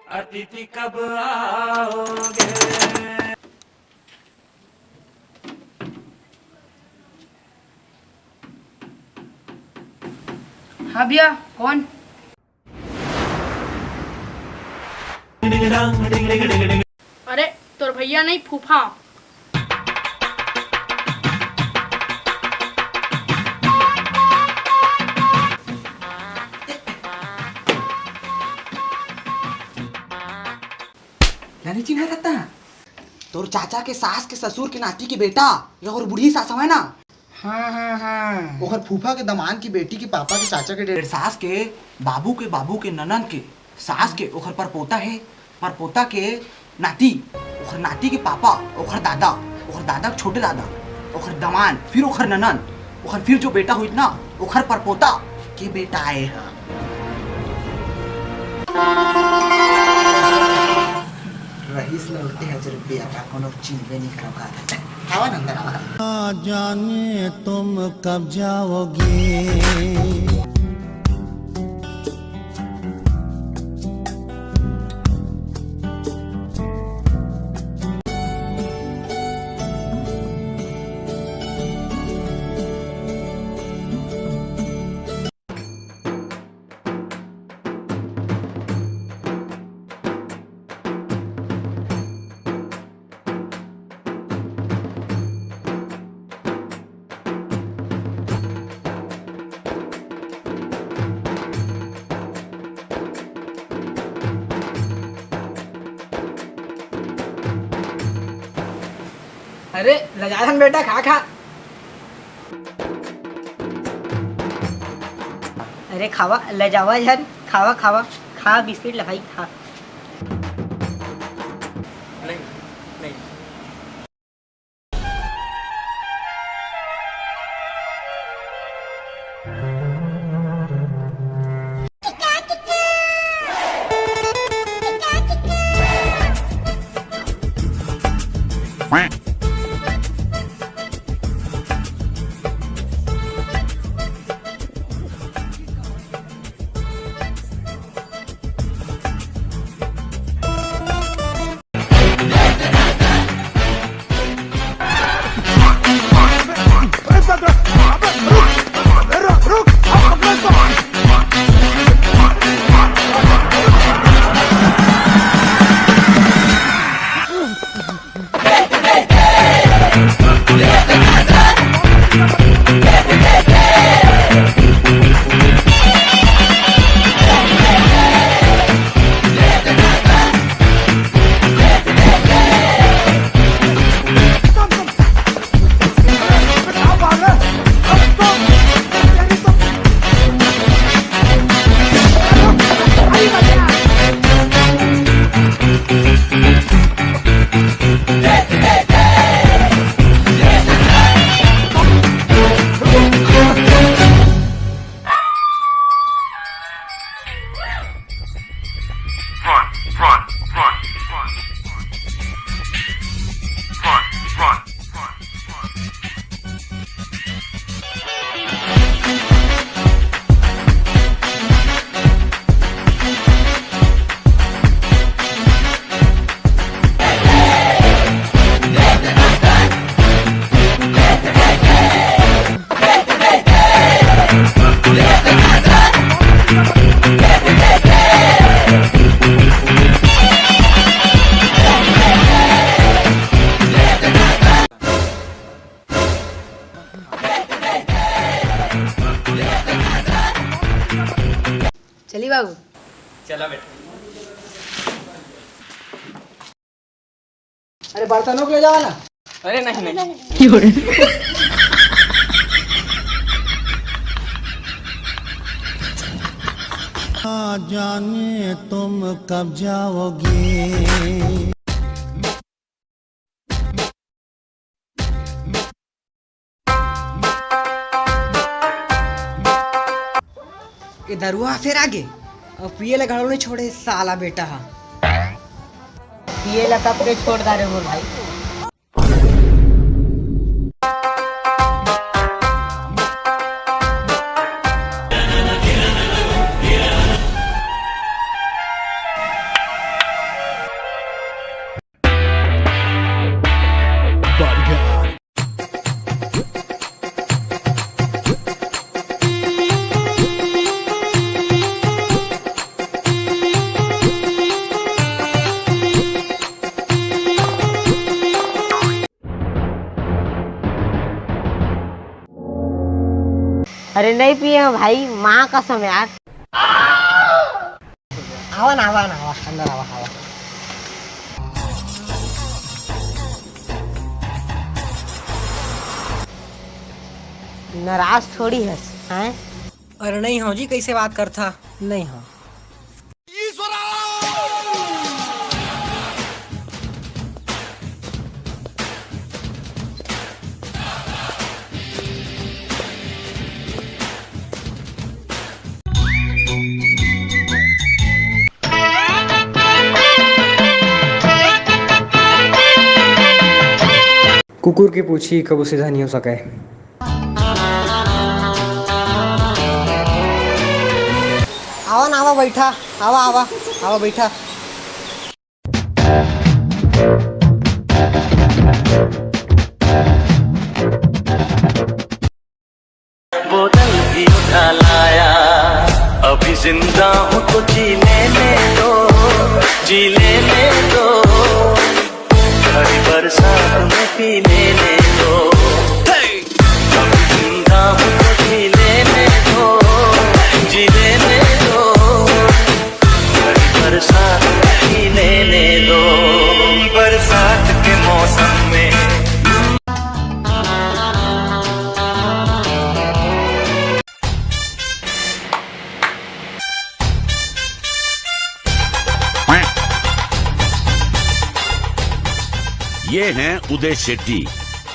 अतिथि कब आओगे। हाँ भैया, कौन? अरे तोर भैया नहीं, फूफा। यानी चिन्ह सकता है तोर चाचा के सास के ससुर के नाती के बेटा और बूढ़ी सास है ना। हाँ हाँ हाँ। ओकर फूफा के दमान की बेटी के पापा के चाचा के डेढ़ सास के बाबू के ननन के सास के ओकर परपोता है, परपोता के नाती, ओकर नाती के पापा, ओकर दादा के छोटे दादा, ओकर दमान, फिर ओकर ननन, ओकर फिर जो बेटा हुई ना ओकर परपोता के बेटा आए हैं। रईस लौटे 1000 रुपया का कोनो चिन्ह नहीं करोगा। आवा ना अंदर आवा। जाने तुम कब जाओगे। अरे लजाधन बेटा, खा खा। अरे खावा, लजावा झन, खावा खावा, खा बिस्किट लगाई खा। नहीं नहीं। चली बाबू। चला बेटा। अरे बर्तनों को ले जाओ ना। अरे नहीं नहीं। जाने तुम कब जाओगे। इधर हुआ फिर आगे और पिए लगा नहीं छोड़े साला बेटा। पिए लगा कब के छोड़ दा रे मोर भाई। अरे नहीं पिए भाई, माँ कसम यार। आवा ना आवा ना आवा अंदर आवा आवा। नाराज थोड़ी है हैं? अरे नहीं हो जी, कैसे बात करता नहीं हो। कुकुर की पूछी कबू सीधा नहीं हो सके। आवा ना आवा बैठा, आवा आवा आवा बैठा। बोतल भी उठा लाया, अभी जिंदा हूँ तो जी लेने दो, जी लेने दो, हरी बरसात में पी लेने दो, अभी जिंदा हूँ तो जी लेने दो, जी लेने दो, हरी बरसात में पी लेने दो, बरसात के मौसम में। ये हैं उदय शेट्टी।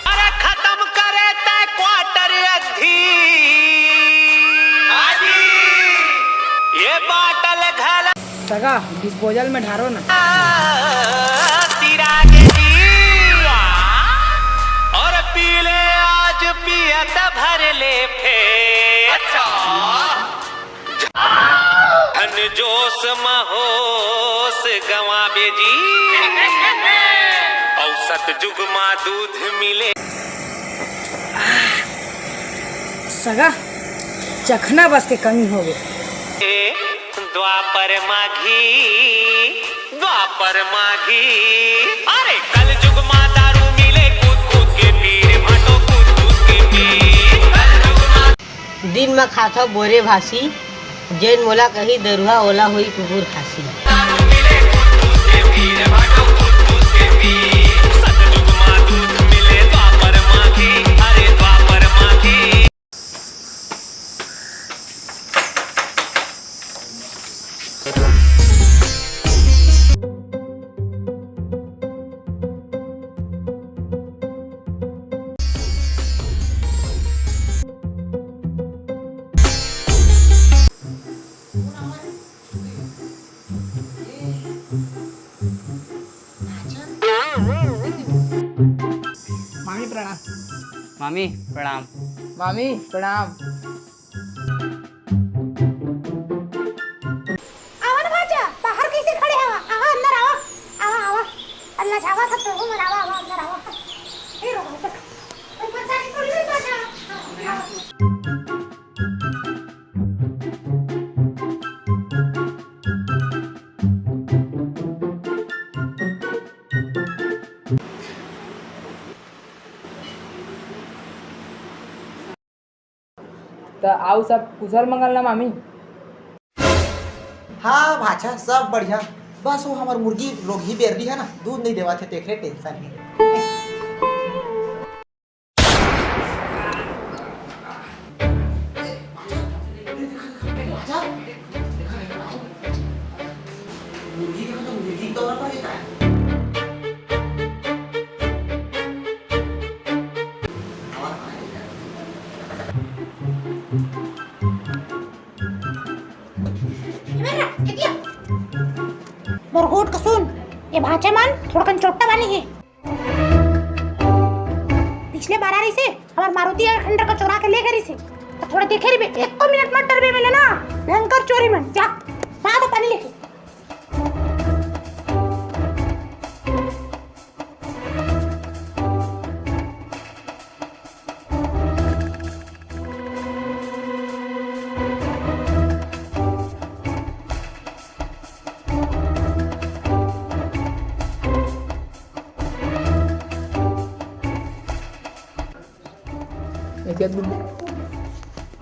अरे खत्म करे तय क्वार्टर अधी, ये बाटल घल सगा डिस्पोजल में ढारो ना। सिरागे दिया और पीले आज पियत भर ले फेर। अच्छा धन जोश महोश गवा बेजी, औसत जुगमा दूध मिले। सगा चखना बस के कमी हो गई। द्वापर माघी, द्वापर माघी, अरे कल जुगमा दारू मिले, कूद कूद के पीर भटो, कूद कूद के पीर। कल जुगमा दिन में खाता बोरे भासी, जैन मोला कही दरुहा ओला हुई कुकुर खासी। दारू मिले, कूद कूद के पीर भटो, कूद कूद के पीर। सत जुगमा दूध मिले, द्वापर माघी, अरे द्वापर माघी। मामी प्रणाम। मामी प्रणाम। मामी प्रणाम। आवा ना भाजा, बाहर कैसे खड़े हैं? आवा अंदर आवा, आवा आवा, अल्लाह जावा था प्रभु मनावा, आवा अंदर आवा। ये रो तक ऊपर से थोड़ी देर भाजा। तो आओ सब कुशल मंगल ना मामी। हाँ भाषा सब बढ़िया, बस वो हमार मुर्गी लोग ही बेरली है ना, दूध नहीं देवा थे देखे टेंशन है। मुर्गी का तो मुर्गी तो ना पड़ेगा। मोरगोट का सुन, ये भाचा मान थोड़ा कन चोट्टा वाली है। पिछले बार आ रही से हमार मारुति खंडर का चोरा के ले गई से, तो थोड़ा देखे रही एक को मिनट मत डर मिले ना, भयंकर चोरी में जा तो पानी लेके।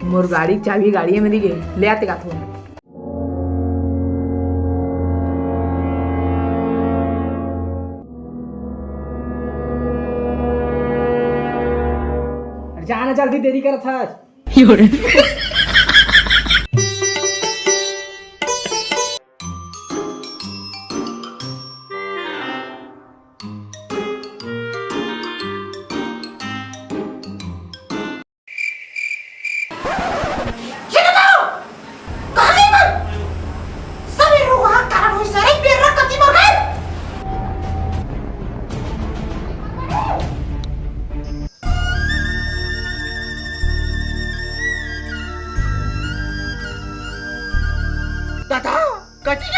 मोर गाड़ी की चाबी गाड़ी में दी गई, ले आते का थोड़ा। जाना जल्दी, देरी कर था। दादा कटी